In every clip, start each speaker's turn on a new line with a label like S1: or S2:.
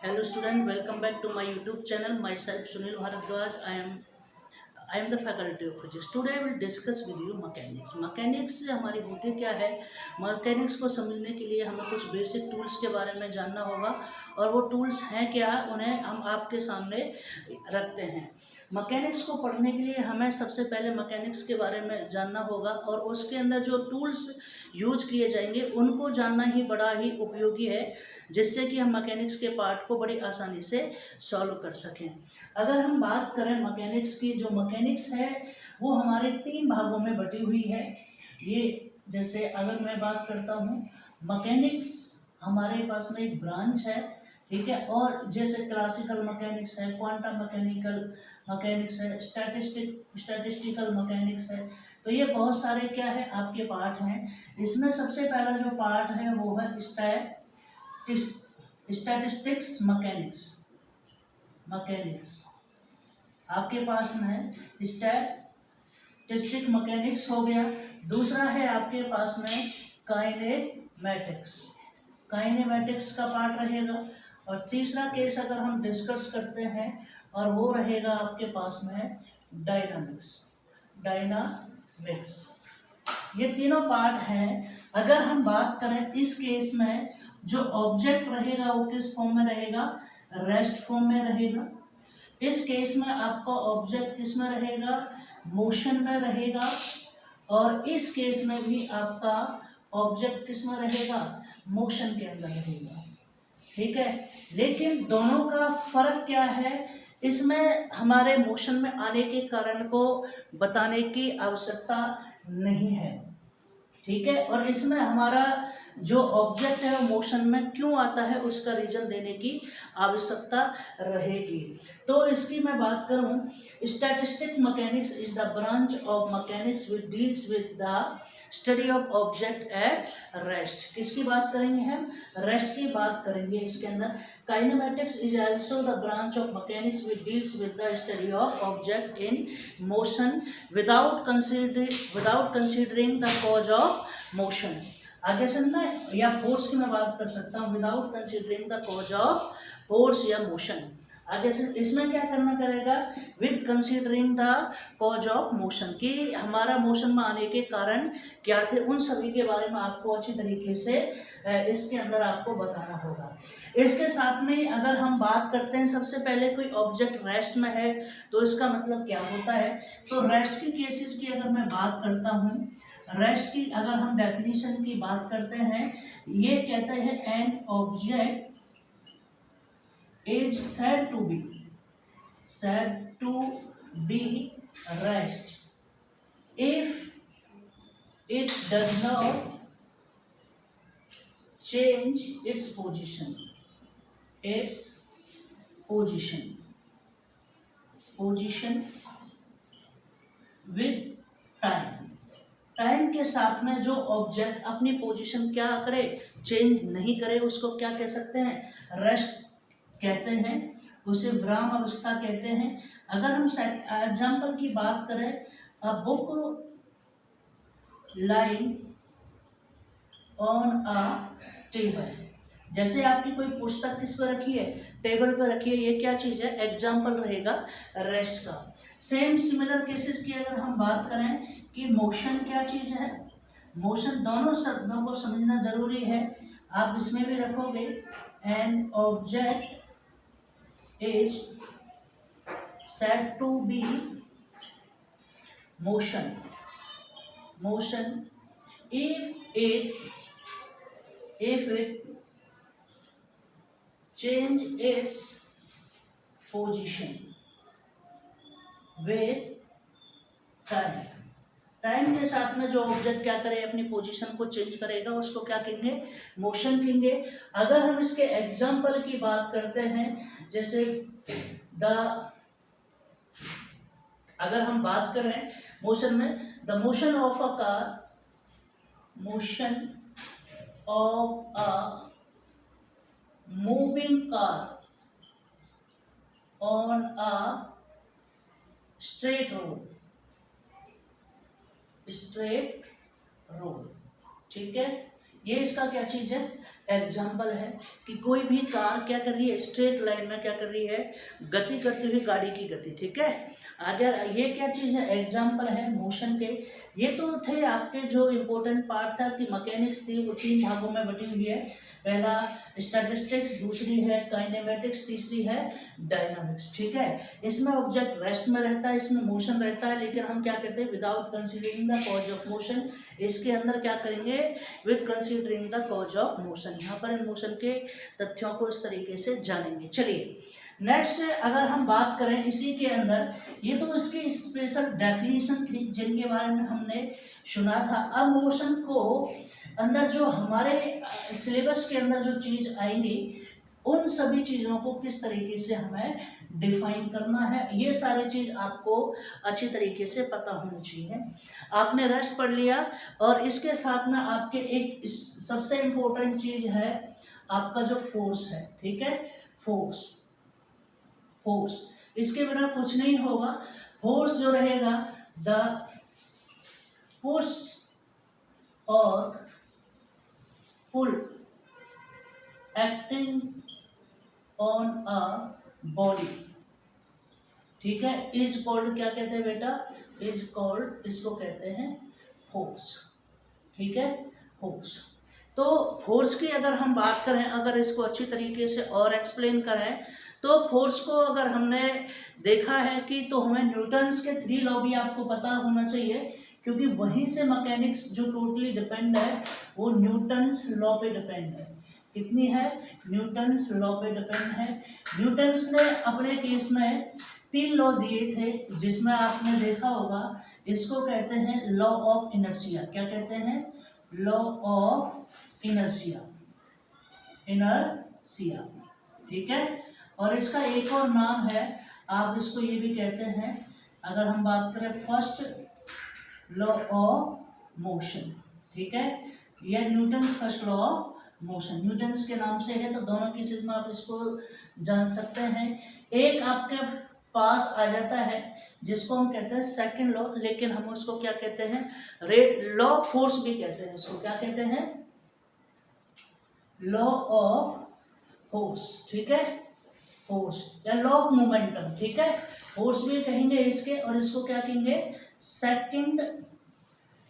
S1: Hello student, welcome back to my YouTube channel. Myself Sunil Bharadwaj. I am the faculty of physics. Today I will discuss with you mechanics. Mechanics से हमारी होती क्या है? Mechanics को समझने के लिए हमें कुछ बेसिक टूल्स के बारे में जानना होगा और वो टूल्स हैं क्या, उन्हें हम आपके सामने रखते हैं। मैकेनिक्स को पढ़ने के लिए हमें सबसे पहले मैकेनिक्स के बारे में जानना होगा और उसके अंदर जो टूल्स यूज किए जाएंगे उनको जानना ही बड़ा ही उपयोगी है, जिससे कि हम मैकेनिक्स के पार्ट को बड़ी आसानी से सॉल्व कर सकें। अगर हम बात करें मैकेनिक्स की, जो मैकेनिक्स है वो हमारे 3 भागों में बटी हुई है। ये जैसे अगर मैं बात करता हूँ, मैकेनिक्स हमारे पास में एक ब्रांच है, ठीक है, और जैसे क्लासिकल मैकेनिक्स है, क्वांटम मैकेनिकल मैकेनिक्स है, स्टैटिस्टिकल मैकेनिक्स है। तो ये बहुत सारे क्या है आपके पार्ट हैं। इसमें सबसे पहला जो पार्ट है वो है स्टैटिस्टिक्स मैकेनिक्स आपके पास में स्टैटिस्टिक मैकेनिक्स हो गया। दूसरा है आपके पास में काइनेमैटिक्स का पार्ट रहेगा। और तीसरा केस अगर हम डिस्कस करते हैं और वो रहेगा आपके पास में डायनामिक्स। ये तीनों पार्ट हैं। अगर हम बात करें इस केस में, जो ऑब्जेक्ट रहेगा वो किस फॉर्म में रहेगा? रेस्ट फॉर्म में रहेगा। इस केस में आपका ऑब्जेक्ट किस में रहेगा? मोशन में रहेगा। और इस केस में भी आपका ऑब्जेक्ट किस में रहेगा? मोशन के अंदर रहेगा, ठीक है। लेकिन दोनों का फर्क क्या है? इसमें हमारे मोशन में आने के कारण को बताने की आवश्यकता नहीं है, ठीक है। और इसमें हमारा जो ऑब्जेक्ट है वो मोशन में क्यों आता है उसका रीजन देने की आवश्यकता रहेगी। तो इसकी मैं बात करूं, statistic mechanics is the branch of mechanics which deals with the study of object at rest. किसकी बात करेंगे हम? रेस्ट की बात करेंगे इसके अंदर। Kinematics is also the branch of mechanics which deals with the study of object in motion without considering the cause of motion. आगे सुनना है, या फोर्स की मैं बात कर सकता हूँ, without considering the cause of force या मोशन। आगे से इसमें क्या करना करेगा? With considering the cause of motion, कि हमारा मोशन में आने के कारण क्या थे, उन सभी के बारे में आपको अच्छी तरीके से इसके अंदर आपको बताना होगा। इसके साथ में अगर हम बात करते हैं, सबसे पहले कोई ऑब्जेक्ट रेस्ट में है तो इसका मतलब क्या होता है? तो रेस्ट की केसेस की अगर मैं बात करता हूँ, रेस्ट की अगर हम डेफिनेशन की बात करते हैं, ये कहते हैं an object is said to be rest if it does not change its position with time के साथ में जो ऑब्जेक्ट अपनी पोजीशन क्या करे? चेंज नहीं करे, उसको क्या कह सकते हैं? रेस्ट कहते हैं, उसे विराम अवस्था कहते हैं। अगर हम एग्जाम्पल की बात करें, a book lying on a table, जैसे आपकी कोई पुस्तक किस पर रखी है? टेबल पर रखी है। ये क्या चीज़ है? एग्जाम्पल रहेगा रेस्ट का। सेम सिमिलर केसेस की अगर हम बात करें कि मोशन क्या चीज़ है, मोशन, दोनों शब्दों को समझना जरूरी है। आप इसमें भी रखोगे an object is said to be motion if it change its position with time के साथ में जो ऑब्जेक्ट क्या करे? अपनी पोजीशन को चेंज करेगा, उसको क्या कहेंगे? मोशन कहेंगे। अगर हम इसके एग्जाम्पल की बात करते हैं, जैसे अगर हम बात करें मोशन में, the motion of a moving car on a straight road, ठीक है। ये इसका क्या चीज है? एग्जाम्पल है कि कोई भी कार क्या कर रही है, स्ट्रेट लाइन में क्या कर रही है, गति करती हुई गाड़ी की गति। ठीक है, अगर ये क्या चीज़ है, एग्जाम्पल है मोशन के। ये तो थे आपके जो इम्पोर्टेंट पार्ट था कि मैकेनिक्स थी वो 3 भागों में बटी हुई है। पहला स्टैटिस्टिक्स, दूसरी है काइनेमेटिक्स, तीसरी है डायनामिक्स। ठीक है, इसमें ऑब्जेक्ट रेस्ट में रहता है, इसमें मोशन रहता है, लेकिन हम क्या कहते हैं, without considering the cause of motion. इसके अंदर क्या करेंगे, with considering the cause of motion. यहाँ पर इन मोशन के तथ्यों को इस तरीके से जानेंगे। चलिए नेक्स्ट, अगर हम बात करें इसी के अंदर, ये तो इसकी स्पेशल डेफिनेशन थी जिनके बारे में हमने सुना था। अब मोशन को अंदर जो हमारे सिलेबस के अंदर जो चीज़ आएंगी, उन सभी चीज़ों को किस तरीके से हमें डिफाइन करना है, ये सारी चीज़ आपको अच्छी तरीके से पता होनी चाहिए। आपने रेस्ट पढ़ लिया, और इसके साथ में आपके एक सबसे इम्पोर्टेंट चीज़ है आपका जो फोर्स है। ठीक है, फोर्स, फोर्स इसके बिना कुछ नहीं होगा। फोर्स जो रहेगा, द पुश और पुल एक्टिंग ऑन अ बॉडी, ठीक है, इज कॉल्ड, क्या कहते हैं बेटा, इज कॉल्ड, इसको कहते हैं फोर्स। ठीक है, फोर्स। तो फोर्स की अगर हम बात करें, अगर इसको अच्छी तरीके से और एक्सप्लेन करें, तो फोर्स को अगर हमने देखा है कि, तो हमें न्यूटन्स के 3 लॉ भी आपको पता होना चाहिए, क्योंकि वहीं से मैकेनिक्स जो टोटली डिपेंड है वो न्यूटन्स लॉ पे डिपेंड है। कितनी है, न्यूटन्स लॉ पे डिपेंड है। न्यूटन्स ने अपने केस में 3 लॉ दिए थे, जिसमें आपने देखा होगा, इसको कहते हैं लॉ ऑफ इनर्शिया। क्या कहते हैं, लॉ ऑफ इनर्शिया, इनर्शिया। ठीक है, और इसका एक और नाम है, आप इसको ये भी कहते हैं, अगर हम बात करें फर्स्ट लॉ ऑफ मोशन। ठीक है, यह Newton's first law of motion, Newton's के नाम से है, तो दोनों केसेस में आप इसको जान सकते हैं। एक आपके पास आ जाता है जिसको हम कहते हैं सेकंड लॉ, लेकिन हम उसको क्या कहते हैं, लॉ ऑफ फोर्स भी कहते हैं। उसको क्या कहते हैं, लॉ ऑफ फोर्स। ठीक है, फोर्स या लॉ ऑफ मोमेंटम। ठीक है, फोर्स भी कहेंगे इसके, और इसको क्या कहेंगे, second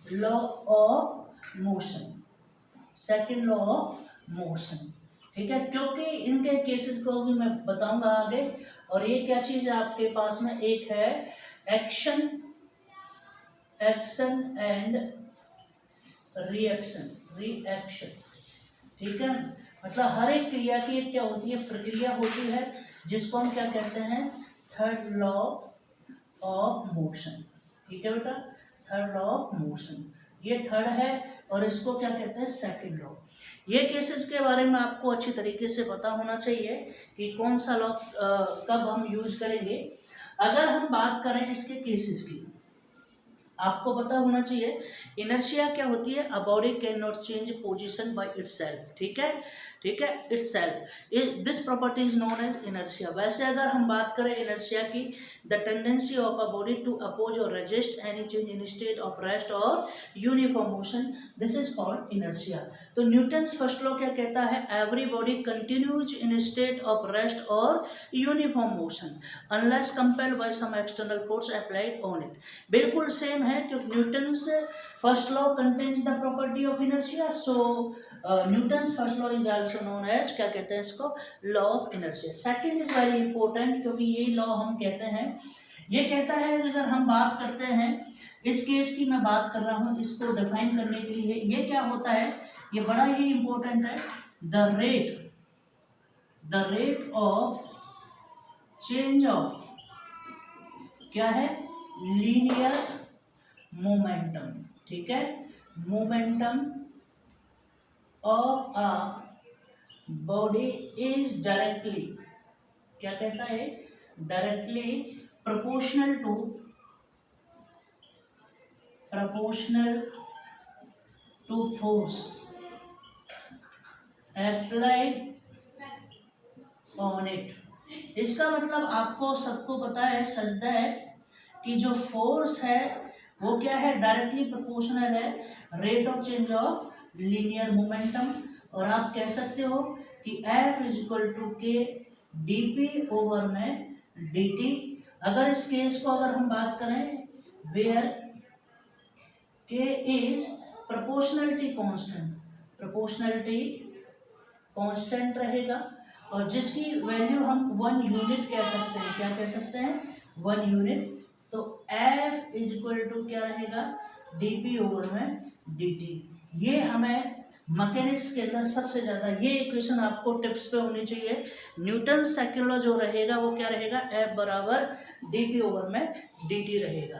S1: law of motion, second law of motion. ठीक है, क्योंकि इनके केसेस को भी मैं बताऊंगा आगे। और ये क्या चीज है आपके पास में, एक है action, action and reaction, reaction. ठीक है, मतलब हर एक क्रिया की एक क्या होती है, प्रक्रिया होती है, जिसको हम क्या कहते हैं, थर्ड लॉ ऑफ मोशन। ठीक है बेटा, थर्ड लॉ ऑफ मोशन, ये थर्ड है, और इसको क्या कहते हैं, सेकंड लॉ। ये केसेस के बारे में आपको अच्छी तरीके से पता होना चाहिए कि कौन सा लॉ कब हम यूज करेंगे। अगर हम बात करें इसके केसेस की, आपको पता होना चाहिए इनर्शिया क्या होती है, a body can not change position by itself. ठीक है, ठीक है, itself, this property is known as inertia. वैसे अगर हम बात करें इनर्शिया की, the tendency of a body to oppose और resist any change in state of rest और uniform motion, this is called inertia. तो न्यूटन्स फर्स्ट लॉ क्या कहता है, every body continues in state of rest और uniform motion unless compelled by some external force applied on it. बिल्कुल same है, क्योंकि Newton's first law contains the property of inertia, so Newton's first law is also known as, क्या कहते हैं इसको, law of inertia. Second is very important, क्योंकि ये law हम कहते हैं, ये कहता है, अगर हम बात करते हैं इस केस की, मैं बात कर रहा हूं, इसको डिफाइन करने के लिए, ये क्या होता है, ये बड़ा ही इंपॉर्टेंट है, the rate of change of, क्या है, लीनियर मोमेंटम। ठीक है, momentum of a body is directly, क्या कहता है, directly proportional to force applied on it। इसका मतलब आपको सबको पता है, सजदा है कि जो फोर्स है वो क्या है, डायरेक्टली प्रोपोर्शनल है rate of change of linear momentum. और आप कह सकते हो कि F इज इक्वल टू के dp ओवर में dt। अगर इस केस को अगर हम बात करें where k is proportionality constant रहेगा और जिसकी वैल्यू हम 1 यूनिट कह सकते हैं। क्या कह सकते हैं? 1 यूनिट। तो F इज इक्वल टू क्या रहेगा? dp ओवर में dt। ये हमें मैकेनिक्स के अंदर सबसे ज्यादा ये इक्वेशन आपको टिप्स पे होनी चाहिए। न्यूटन सेकंड लॉ जो रहेगा वो क्या रहेगा? F बराबर dp ओवर में dt रहेगा।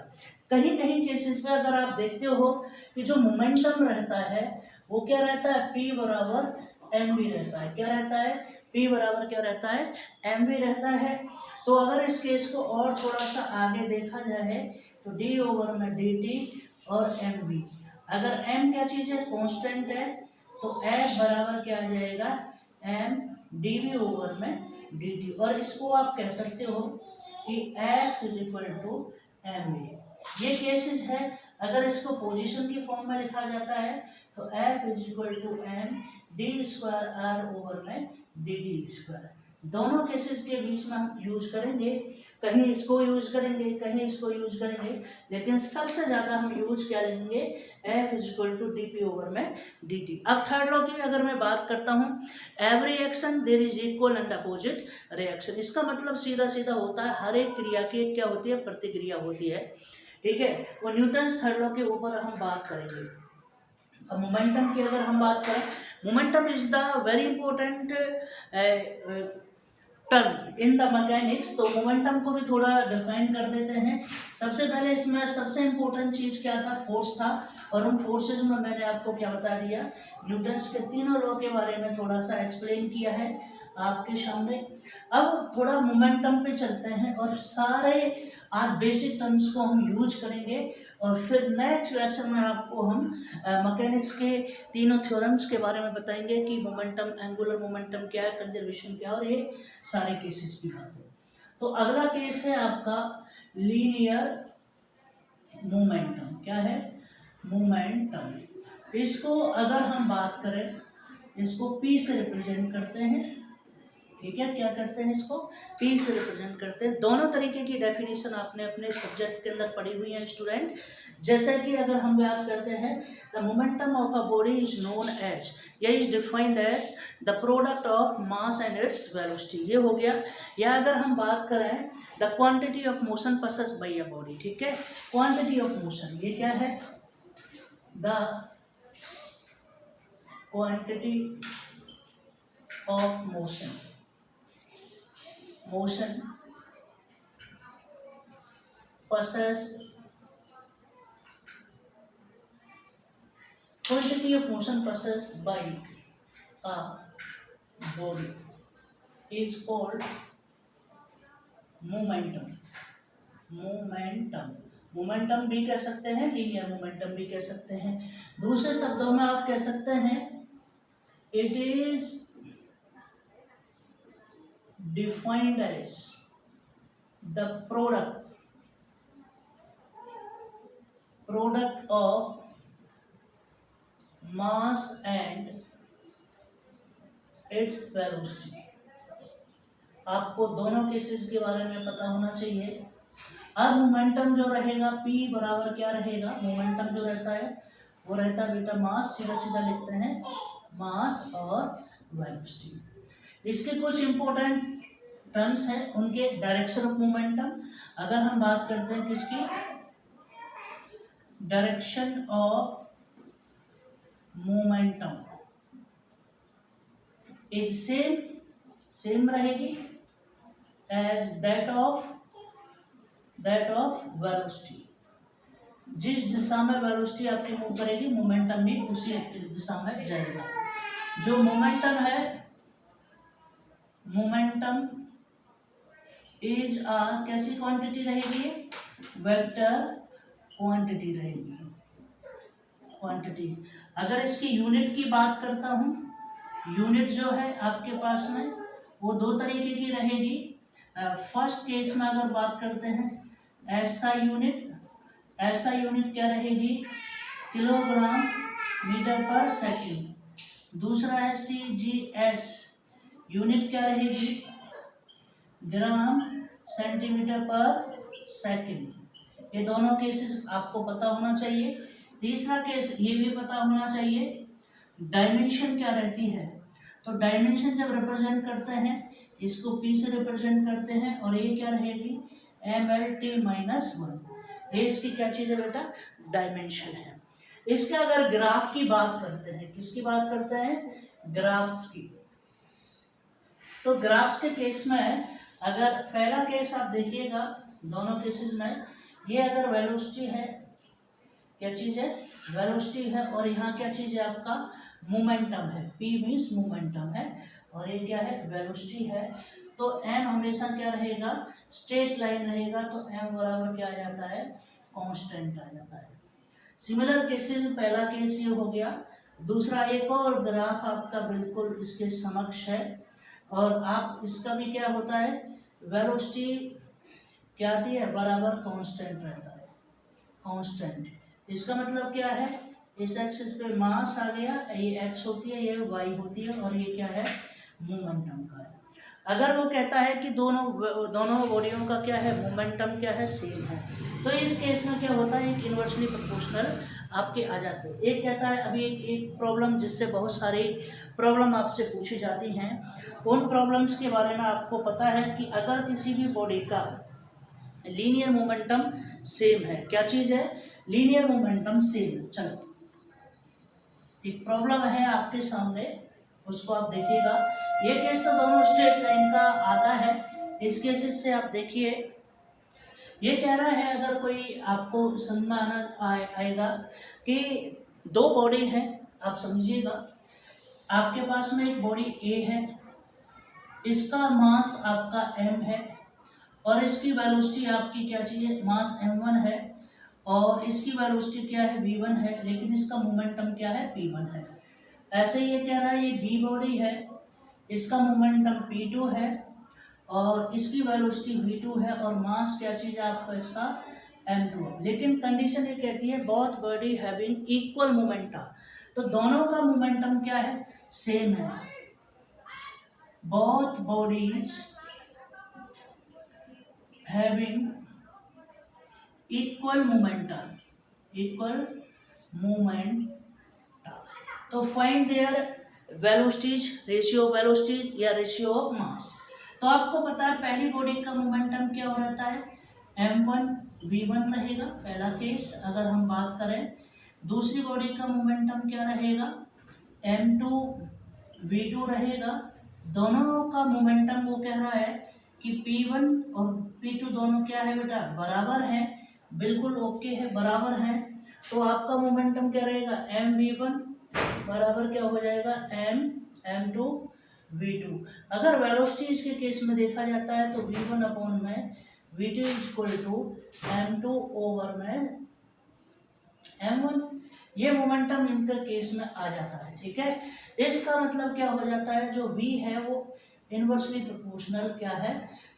S1: कहीं कहीं केसेस में अगर आप देखते हो कि जो मोमेंटम रहता है वो क्या रहता है? P बराबर mv रहता है। क्या रहता है? P बराबर क्या रहता है? mv रहता है। तो अगर इस केस को और थोड़ा सा आगे देखा जाए तो d ओवर में dt और mv, अगर m क्या चीज है? कांस्टेंट है, तो F बराबर क्या आ जाएगा? m dv ओवर में dt। और इसको आप कह सकते हो कि F is equal to mv। ये केसेस है। अगर इसको पोजीशन की फॉर्म में लिखा जाता है तो F is equal to m d square r over में dt स्क्वायर। दोनों केसेस के बीच में हम यूज करेंगे, कहीं इसको यूज करेंगे, कहीं इसको यूज करेंगे, लेकिन सबसे ज्यादा हम यूज क्या लेंगे? F is equal to dp over में dt। अब थर्ड लॉ की अगर मैं बात करता हूँ, every action there is equal and opposite reaction. इसका मतलब सीधा सीधा होता है हर एक क्रिया की क्या होती है? प्रतिक्रिया होती है। ठीक है, वो न्यूटन्स थर्ड लॉ के ऊपर हम बात करेंगे। अब मोमेंटम की अगर हम बात करें, momentum is the very important term in the mechanics. तो मोमेंटम को भी थोड़ा डिफाइन कर देते हैं। सबसे पहले इसमें सबसे इंपॉर्टेंट चीज क्या था? फोर्स था। और उन फोर्सेज में मैंने आपको क्या बता दिया? न्यूटन्स के तीनों लॉ के बारे में थोड़ा सा एक्सप्लेन किया है आपके सामने। अब थोड़ा मोमेंटम पे चलते हैं और सारे आज बेसिक टर्म्स को हम यूज करेंगे और फिर नेक्स्ट लेक्चर में आपको हम मैकेनिक्स के तीनों थ्योरम्स के बारे में बताएंगे कि मोमेंटम, एंगुलर मोमेंटम क्या है, कंजर्वेशन क्या है और ये सारे केसेस की बातें। तो अगला केस है आपका लीनियर मोमेंटम। क्या है? मोमेंटम। इसको अगर हम बात करें, इसको P से रिप्रेजेंट करते हैं। ठीक है, क्या करते हैं? इसको P से रिप्रेजेंट करते हैं। दोनों तरीके की डेफिनेशन आपने अपने सब्जेक्ट के अंदर पढ़ी हुई है स्टूडेंट। जैसे कि अगर हम बात करते हैं, the momentum of a body is known as, या is defined as the product of mass and its velocity. ये हो गया। या अगर हम बात करें, the quantity of motion passes by a body. ठीक है, क्वांटिटी ऑफ मोशन ये क्या है? The quantity of motion passes quantity of motion passes by a body is called momentum। Momentum भी कह सकते हैं, लीनियर मोमेंटम भी कह सकते हैं। दूसरे शब्दों में आप कह सकते हैं it is defined as the product of mass and its velocity। आपको दोनों केसेस के बारे में पता होना चाहिए। अब मोमेंटम जो रहेगा P बराबर क्या रहेगा? मोमेंटम जो रहता है वो रहता है बेटा मास, सीधा सीधा लिखते हैं मास और वेलोसिटी। इसके कुछ इंपॉर्टेंट टर्म्स हैं, उनके डायरेक्शन ऑफ मोमेंटम। अगर हम बात करते हैं किसकी? Direction of momentum is same रहेगी एज दैट ऑफ वेलोसिटी। जिस दिशा में वेलोसिटी आपकी मूव करेगी, मोमेंटम भी उसी दिशा में जाएगा। जो मोमेंटम है, मोमेंटम इज आ कैसी क्वांटिटी रहेगी? वेक्टर क्वांटिटी रहेगी। क्वांटिटी, अगर इसकी यूनिट की बात करता हूँ, यूनिट जो है आपके पास में वो दो तरीके की रहेगी। फर्स्ट केस में अगर बात करते हैं ऐसा यूनिट क्या रहेगी? किलोग्राम मीटर पर सेकेंड। दूसरा है CGS, यूनिट क्या रहेगी, ग्राम सेंटीमीटर पर सेकंड। ये दोनों केसेस आपको पता होना चाहिए। तीसरा केस ये भी पता होना चाहिए डायमेंशन क्या रहती है। तो डायमेंशन जब रिप्रेजेंट करते हैं इसको P से रिप्रेजेंट करते हैं और ये क्या रहेगी MLT-1। ये इसकी क्या चीज़ है बेटा, डायमेंशन है। इसके अगर ग्राफ की बात करते हैं, किसकी बात करते हैं, ग्राफ्स की। तो ग्राफ्स के केस में अगर पहला केस आप देखिएगा, दोनों केसेस में ये अगर वेलोसिटी है, क्या चीज है, वेलोसिटी है, और यहाँ क्या चीज है आपका मोमेंटम है, P मीन्स मोमेंटम है और ये क्या है वेलोसिटी है। तो m हमेशा क्या रहेगा, स्ट्रेट लाइन रहेगा, तो m बराबर क्या आ जाता है, कांस्टेंट आ जाता है। सिमिलर केसेस, पहला केस ये हो गया। दूसरा एक और ग्राफ आपका बिल्कुल इसके समक्ष है और आप इसका भी क्या होता है, वेलोसिटी क्या आती है, बराबर कांस्टेंट रहता है, कांस्टेंट। इसका मतलब क्या है, इस एक्सिस पे मास आ गया, ये x होती है, ये y होती है और ये क्या है, मोमेंटम का है। अगर वो कहता है कि दोनों बॉडियों का क्या है, मोमेंटम क्या है, सेम है, तो इस केस में क्या होता है, एक इन्वर्सली प्रोपोर्शनल आपके आ जाते हैं। एक कहता है, अभी एक प्रॉब्लम जिससे बहुत सारी प्रॉब्लम आपसे पूछी जाती हैं, उन प्रॉब्लम्स के बारे में आपको पता है कि अगर किसी भी बॉडी का लीनियर मोमेंटम सेम है, क्या चीज है, लीनियर मोमेंटम सेम है। चलो एक प्रॉब्लम है आपके सामने, उसको आप देखिएगा। ये केस तो दोनों स्ट्रेट लाइन का आता है। इस केसेस से आप देखिए, ये कह रहा है, अगर कोई आपको समझ में आएगा कि दो बॉडी है, आप समझिएगा, आपके पास में एक बॉडी A है, इसका मास आपका m है और इसकी वेलोसिटी आपकी क्या चाहिए, मास m1 है और इसकी वेलोसिटी क्या है, v1 है, लेकिन इसका मोमेंटम क्या है, p1 है। ऐसे ये कह रहा है, ये b बॉडी है, इसका मोमेंटम p2 है और इसकी वेलोसिटी v2 है और मास क्या चीज है आपका, इसका m2 है। लेकिन कंडीशन ये कहती है both body having equal momentum, तो दोनों का मोमेंटम क्या है, सेम है। Both bodies having equal momentum, तो find there velocities, ratio of velocities या रेशियो ऑफ मास। तो आपको पता है पहली बॉडी का मोमेंटम क्या हो रहता है, m1 v1 रहेगा, पहला केस। अगर हम बात करें दूसरी बॉडी का मोमेंटम क्या रहेगा, m2 v2 रहेगा। दोनों का मोमेंटम वो कह रहा है कि P1 और P2 दोनों क्या है बेटा, बराबर है, बिल्कुल ओके है, बराबर है। तो आपका मोमेंटम क्या रहेगा, mv1 बराबर क्या हो जाएगा, m2 v2। अगर वेलोसिटीज के केस में देखा जाता है तो v1 अपॉन में v2 equal to m2 over में m1। ये मोमेंटम इनका केस में आ जाता है, ठीक है। इसका मतलब क्या हो जाता है, जो v है वो इनवर्सली प्रोपोर्शनल क्या है,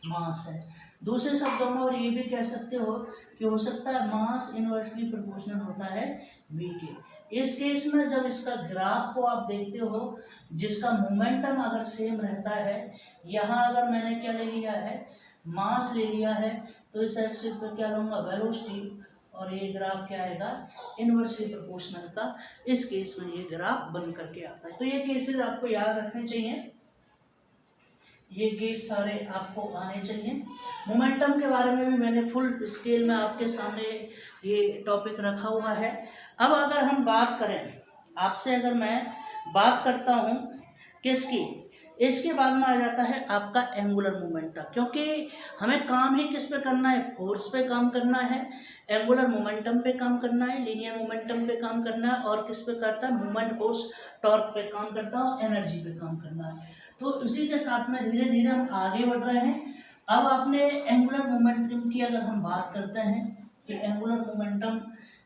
S1: मास है। दूसरे शब्दों में और ये भी कह सकते हो कि हो सकता है मास इनवर्सली प्रोपोर्शनल होता है v के। इस केस में जब इसका ग्राफ को आप देखते हो, जिसका मोमेंटम अगर सेम रहता है, यहाँ अगर मैंने क्या ले लिया है, मास ले लिया है, तो इस एक्सिस पर क्या लूँगा, वेलोसिटी, और ये ग्राफ क्या आएगा, इनवर्सली प्रोपोर्शनल का। इस केस में ये ग्राफ बन करके आता है। तो ये केसेस आपको याद रखने चाहिए, ये केस सारे आपको आने चाहिए। मोमेंटम के बारे में भी मैंने फुल स्केल में आपके सामने ये टॉपिक रखा हुआ है। अब अगर हम बात करें, आपसे अगर मैं बात करता हूँ किसकी, इसके बाद में आ जाता है आपका एंगुलर मोमेंटम, क्योंकि हमें काम ही किस पे करना है, फोर्स पे काम करना है, एंगुलर मोमेंटम पे काम करना है, लीनियर मोमेंटम पे काम करना है, और किस पे करता है, मोमेंट फोर्स टॉर्क पे काम करता है और एनर्जी पे काम करना है। तो उसी के साथ में धीरे धीरे हम आगे बढ़ रहे हैं। अब आपने एंगुलर मोमेंटम की अगर हम बात करते हैं कि एंगुलर मोमेंटम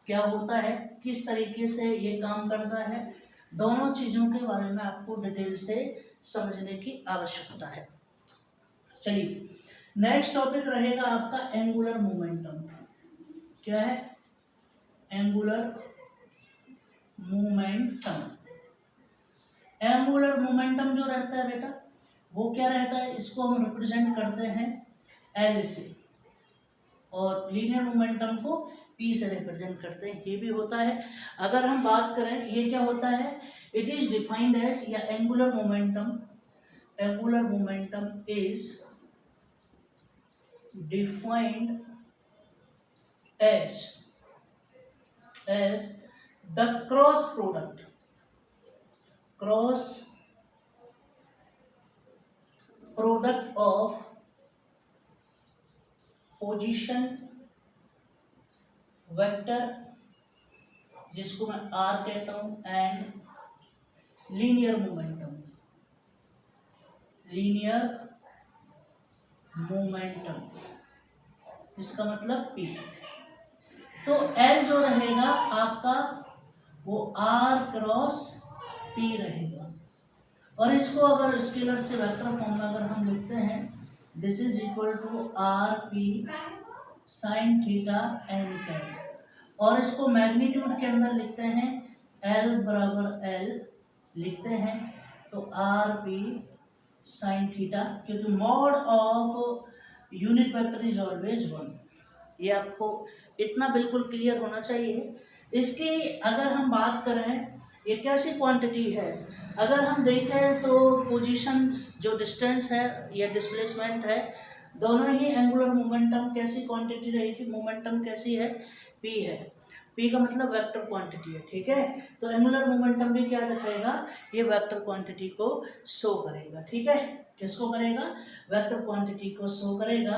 S1: क्या होता है, किस तरीके से ये काम करता है, दोनों चीज़ों के बारे में आपको डिटेल से समझने की आवश्यकता है। चलिए नेक्स्ट टॉपिक रहेगा आपका एंगुलर मोमेंटम। क्या है, एंगुलर मोमेंटम। एंगुलर मोमेंटम जो रहता है बेटा वो क्या रहता है, इसको हम रिप्रेजेंट करते हैं एल से, और लीनियर मोमेंटम को पी से रिप्रेजेंट करते हैं, ये भी होता है। अगर हम बात करें ये क्या होता है, इट इज डिफाइंड एज, या angular momentum is defined as the cross product of position vector, जिसको मैं R कहता हूं, एंड लीनियर मोमेंटम, इसका मतलब P। तो L जो रहेगा आपका वो R क्रॉस P रहेगा, और इसको अगर स्केलर से वेक्टर फॉर्म में अगर हम लिखते हैं, this is equal to RP sine theta n cap, और इसको मैग्नीट्यूड के अंदर लिखते हैं L बराबर L लिखते हैं, तो RP साइन थीटा, क्योंकि mod of unit vector is always 1। ये आपको इतना बिल्कुल क्लियर होना चाहिए। इसकी अगर हम बात करें, ये कैसी क्वांटिटी है, अगर हम देखें तो पोजीशन जो डिस्टेंस है या डिस्प्लेसमेंट है, दोनों ही एंगुलर मोमेंटम कैसी क्वांटिटी रहेगी, मोमेंटम कैसी है, पी है। पी का मतलब वेक्टर क्वांटिटी है, ठीक है। तो एंगुलर मोमेंटम भी क्या दिखाएगा, ये वेक्टर क्वांटिटी को शो करेगा, ठीक है। किसको करेगा, वेक्टर क्वांटिटी को शो करेगा।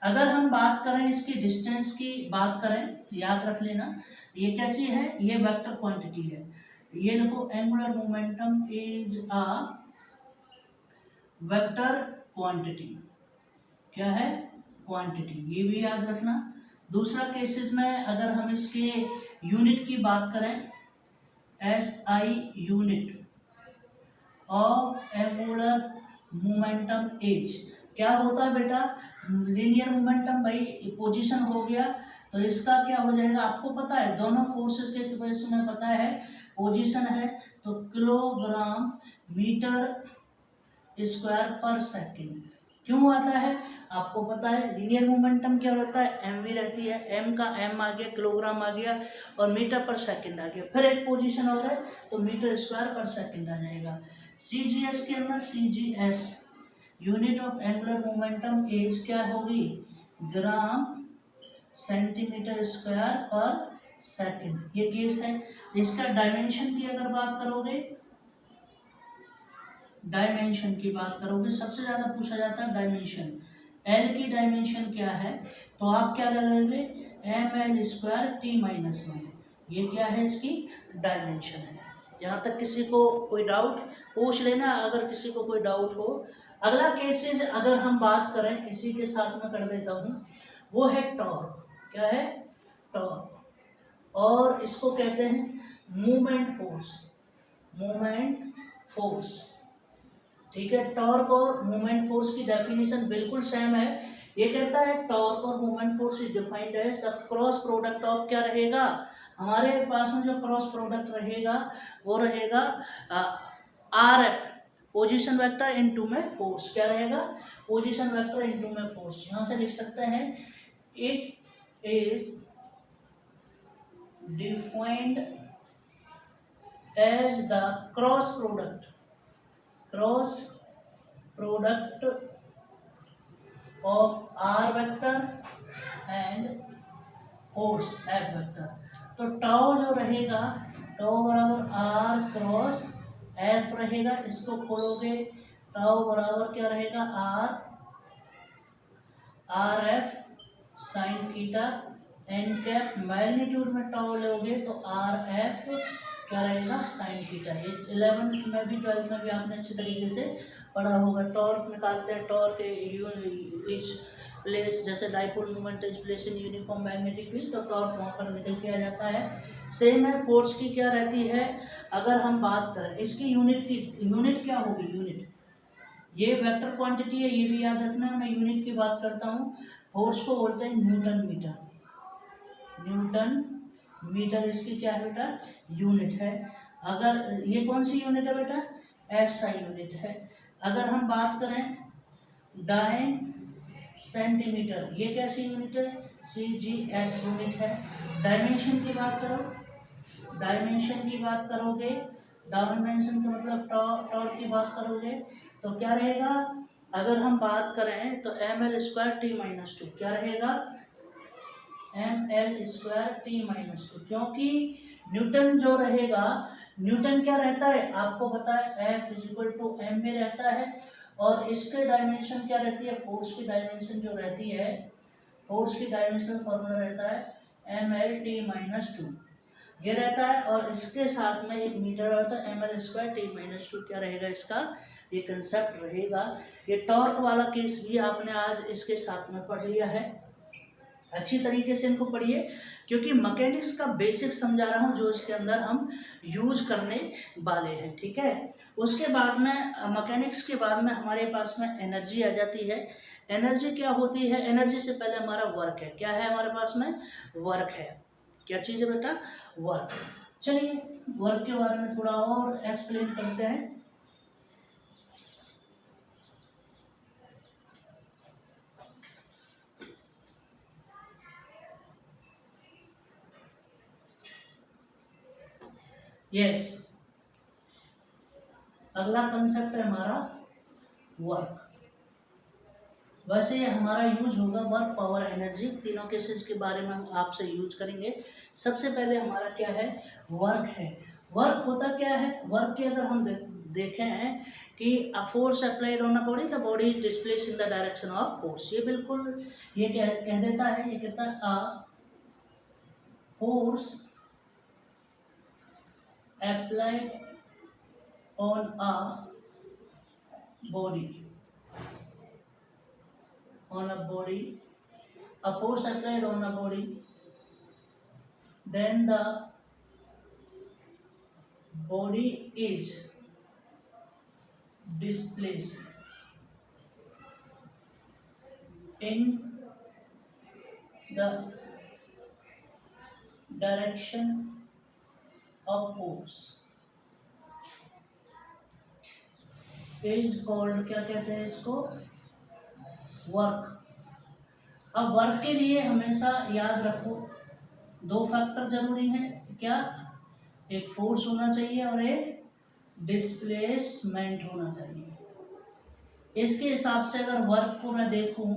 S1: अगर हम बात करें इसकी डिस्टेंस की बात करें, याद रख लेना ये कैसी है, ये वेक्टर क्वांटिटी है। ये देखो angular momentum is a vector quantity, क्या है, क्वांटिटी, ये भी याद रखना। दूसरा केसेस में अगर हम इसके यूनिट की बात करें, SI unit of angular momentum as, क्या होता है बेटा, लीनियर मोमेंटम भाई पोजीशन हो गया, तो इसका क्या हो जाएगा, आपको पता है दोनों फोर्सेस के केस में पता है, पोजीशन है तो किलोग्राम मीटर स्क्वायर पर सेकेंड। क्यों आता है, आपको पता है लीनियर मोमेंटम क्या रहता है, mv रहती है, m का m आ गया, किलोग्राम आ गया, और मीटर पर सेकंड आ गया, फिर एक पोजीशन और है तो मीटर स्क्वायर पर सेकंड आ जाएगा। CGS के अंदर, CGS unit of angular momentum as क्या होगी, ग्राम सेंटीमीटर स्क्वायर पर सेकंड, ये केस है। इसका डायमेंशन की अगर बात करोगे, डायमेंशन की बात करोगे, सबसे ज्यादा पूछा जाता है डायमेंशन, L की डायमेंशन क्या है, तो आप क्या लगाओगे, ml स्क्वायर t-1, ये क्या है, इसकी डायमेंशन है। यहाँ तक किसी को कोई डाउट पूछ लेना, अगर किसी को कोई डाउट हो। अगला केसेस अगर हम बात करें, इसी के साथ में कर देता हूँ, वो है टॉर्क, क्या है, टॉर्क, और इसको कहते हैं मूवमेंट फोर्स, ठीक है। टॉर्क और मूवमेंट फोर्स की डेफिनेशन बिल्कुल सेम है। ये कहता है टॉर्क और movement force is defined as the cross product of, क्या रहेगा हमारे पास में जो क्रॉस प्रोडक्ट रहेगा वो रहेगा RF पोजीशन वेक्टर इनटू में फोर्स, क्या रहेगा, पोजीशन वेक्टर इनटू में फोर्स। यहां से लिख सकते हैं it is defined as the cross product of R vector and force F vector। तो टाउ जो रहेगा, टाउ बराबर R क्रॉस F रहेगा, इसको खोलोगे टाउ बराबर क्या रहेगा, R F sine theta n cap, magnitude में टाउ लोगे तो R F क्या रहेगा, साइन थीटा। ये 11th में भी 12th में भी आपने अच्छे तरीके से पढ़ा होगा। टॉर्क निकालते हैं, टॉर्क इज प्लेस, जैसे dipole moment is place in uniform magnetic field, तो टॉर्क वहाँ पर निकल के आ जाता है। सेम है फोर्स की क्या रहती है, अगर हम बात करें इसकी यूनिट की, यूनिट क्या होगी, यूनिट ये वेक्टर क्वांटिटी है, ये भी याद रखना। मैं यूनिट की बात करता हूँ, फोर्स को बोलते हैं न्यूटन मीटर, इसकी क्या है बेटा, यूनिट है। अगर ये कौन सी यूनिट है बेटा, SI यूनिट है। अगर हम बात करें डाइन सेंटीमीटर, ये कैसी यूनिट है? CGS यूनिट है। डायमेंशन की बात करो, डायमेंशन की बात करोगे, डायमेंशन का मतलब टॉर की बात करोगे तो क्या रहेगा? अगर हम बात करें तो ml²T-2 क्या रहेगा? ml²T-2, क्योंकि न्यूटन जो रहेगा, न्यूटन क्या रहता है आपको पता है, F=m में रहता है। और इसके डायमेंशन क्या रहती है? फोर्स की डायमेंशन जो रहती है, फोर्स की डायमेंशन फॉर्मूला रहता है ml/T-2 ये रहता है। और इसके साथ में एक मीटर रहता है, ml²T-2 क्या रहेगा इसका? ये कंसेप्ट रहेगा। ये टॉर्क वाला केस भी आपने आज इसके साथ में पढ़ लिया है। अच्छी तरीके से इनको पढ़िए, क्योंकि मैकेनिक्स का बेसिक समझा रहा हूँ जो इसके अंदर हम यूज करने वाले हैं, ठीक है। उसके बाद में मैकेनिक्स के बाद में हमारे पास में एनर्जी आ जाती है। एनर्जी क्या होती है? एनर्जी से पहले हमारा वर्क है। क्या है हमारे पास में? वर्क है। क्या चीज़ है बेटा? वर्क। चलिए वर्क के बारे में थोड़ा और एक्सप्लेन करते हैं। यस, अगला कंसेप्ट है हमारा वर्क। वैसे ये हमारा यूज होगा वर्क, पावर, एनर्जी, तीनों केसेस के बारे में हम आपसे यूज करेंगे। सबसे पहले हमारा क्या है? वर्क है। वर्क होता क्या है? वर्क के अगर हम देखें हैं कि a force applied on a body, the body is displaced in the direction of force. ये बिल्कुल ये कह देता है, ये कहता है a force applied on a body, a force applied on a body, then the body is displaced in the direction of force is called, क्या कहते हैं इसको? वर्क। अब वर्क के लिए हमेशा याद रखो दो फैक्टर जरूरी हैं। क्या? एक फोर्स होना चाहिए और एक डिस्प्लेसमेंट होना चाहिए। इसके हिसाब से अगर वर्क को मैं देखूं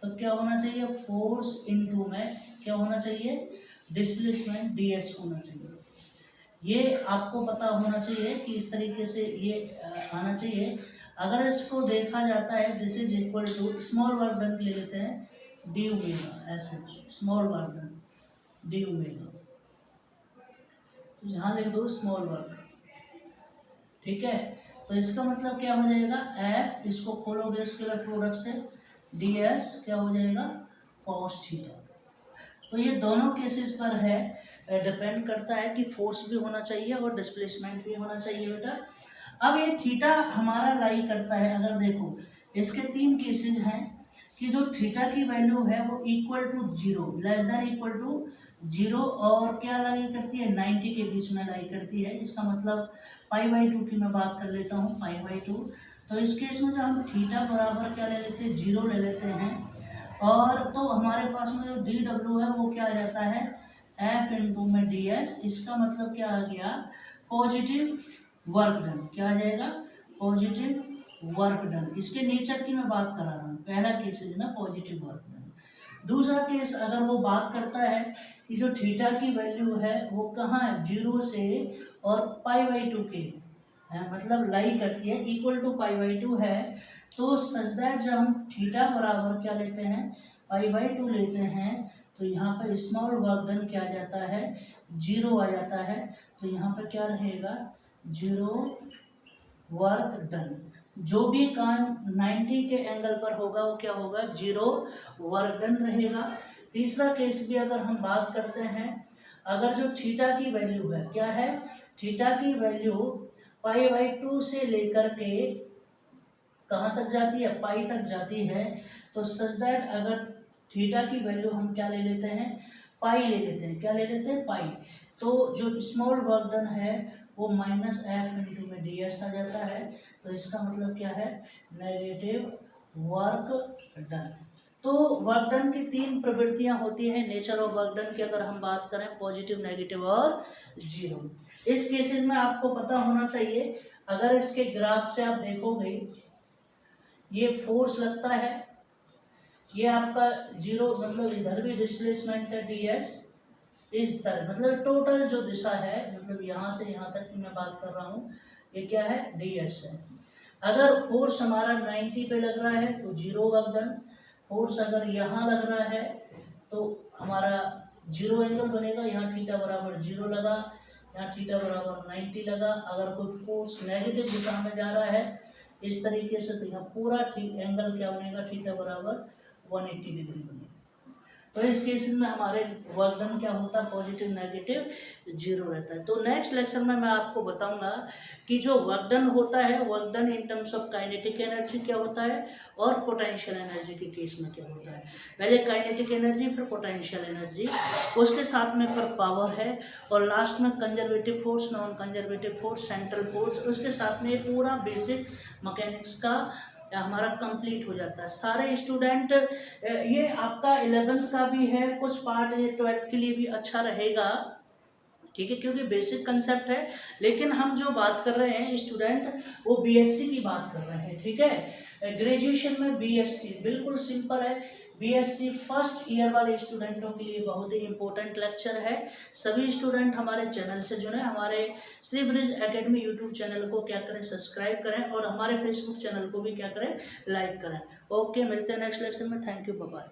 S1: तो क्या होना चाहिए? फोर्स इनटू में क्या होना चाहिए? डिस्प्लेसमेंट ds होना चाहिए। ये आपको पता होना चाहिए कि इस तरीके से ये आना चाहिए। अगर इसको देखा जाता है, this is equal to small work done ले लेते हैं डी ओमेगा, ऐसे small work done d omega, तो यहाँ लिख दो स्मॉल वर्क, ठीक है। तो इसका मतलब क्या हो जाएगा? एफ, इसको खोलोगे स्केलर प्रोडक्ट से, डी एस क्या हो जाएगा? Cos theta. तो ये दोनों केसेस पर है, डिपेंड करता है कि फोर्स भी होना चाहिए और डिस्प्लेसमेंट भी होना चाहिए बेटा। अब ये थीटा हमारा लाई करता है, अगर देखो इसके तीन केसेस हैं कि जो थीटा की वैल्यू है वो equal to 0, less than equal to 0 और क्या लाई करती है? 90 के बीच में लाई करती है। इसका मतलब π/2 की मैं बात कर लेता हूँ, π/2। तो इस केस में जो हम थीटा बराबर क्या ले लेते हैं? 0 ले लेते हैं। और तो हमारे पास में जो डी डब्ल्यू है वो क्या आ जाता है? एफ इंटू में डी एस। इसका मतलब क्या आ गया? Positive work done. क्या आ जाएगा? Positive work done. इसके नेचर की मैं बात करा रहा हूँ। पहला केस है ना पॉजिटिव वर्क डन। दूसरा केस अगर वो बात करता है कि जो थीटा की वैल्यू है वो कहाँ है? 0 से और π/2 के है, मतलब लाई करती है, इक्वल टू π/2 है। तो सच दैट जब हम थीटा बराबर क्या लेते हैं? π/2 लेते हैं, तो यहाँ पर स्मॉल वर्क डन क्या आ जाता है? 0 आ जाता है। तो यहाँ पर क्या रहेगा? 0 वर्क डन। जो भी काम 90 के एंगल पर होगा वो क्या होगा? 0 वर्क डन रहेगा। तीसरा केस भी अगर हम बात करते हैं, अगर जो थीटा की वैल्यू है, क्या है? थीटा की वैल्यू π/2 से लेकर के कहाँ तक जाती है? पाई तक जाती है। तो सच दैट अगर थीटा की वैल्यू हम क्या ले लेते हैं? पाई ले लेते हैं। क्या ले लेते हैं? पाई। तो जो स्मॉल वर्क डन है वो माइनस एफ इंटू में डी एस आ जाता है। तो इसका मतलब क्या है, नेगेटिव वर्क डन। तो वर्क डन की तीन प्रवृत्तियां होती है नेचर ऑफ वर्क डन की, अगर हम बात करें पॉजिटिव, नेगेटिव और जीरो। इस केसेस में आपको पता होना चाहिए, अगर इसके ग्राफ से आप देखोगे ये फोर्स लगता है, ये आपका जीरो मतलब इधर भी डिस्प्लेसमेंट है डी एस, इस तरह मतलब टोटल जो दिशा है, मतलब यहाँ से यहाँ तक की मैं बात कर रहा हूँ, ये क्या है, डी एस है। अगर फोर्स हमारा 90 पे लग रहा है तो जीरो वर्क डन, फोर्स अगर यहाँ लग रहा है तो हमारा जीरो एंगल बनेगा, यहाँ थीटा बराबर जीरो लगा, यहाँ थीटा बराबर 90 लगा। अगर कोई फोर्स नेगेटिव दिशा में जा रहा है इस तरीके से, तो यहाँ पूरा एंगल क्या बनेगा, थीटा बराबर 180 डिग्री बनेगा। तो इस केस में हमारे वर्क डन क्या होता है, पॉजिटिव, नेगेटिव, जीरो रहता है। तो नेक्स्ट लेक्चर में मैं आपको बताऊंगा कि जो वर्क डन होता है, work done in terms of kinetic energy क्या होता है और पोटेंशियल एनर्जी के केस में क्या होता है। पहले काइनेटिक एनर्जी, फिर पोटेंशियल एनर्जी, उसके साथ में फिर पावर है, और लास्ट में conservative force, non conservative force, central force, उसके साथ में पूरा बेसिक मैकेनिक्स का हमारा कंप्लीट हो जाता है। सारे स्टूडेंट, ये आपका 11th का भी है कुछ पार्ट, ये 12th के लिए भी अच्छा रहेगा, ठीक है, क्योंकि बेसिक कंसेप्ट है। लेकिन हम जो बात कर रहे हैं स्टूडेंट, वो बीएससी की बात कर रहे हैं, ठीक है। ग्रेजुएशन में बीएससी बिल्कुल सिंपल है। बीएससी फर्स्ट ईयर वाले स्टूडेंटों के लिए बहुत ही इंपॉर्टेंट लेक्चर है। सभी स्टूडेंट हमारे चैनल से जुड़े, हमारे Shri bridge academy YouTube channel को क्या करें, सब्सक्राइब करें, और हमारे फेसबुक चैनल को भी क्या करें, लाइक करें। ओके, मिलते हैं नेक्स्ट लेक्चर में। Thank you, bye bye.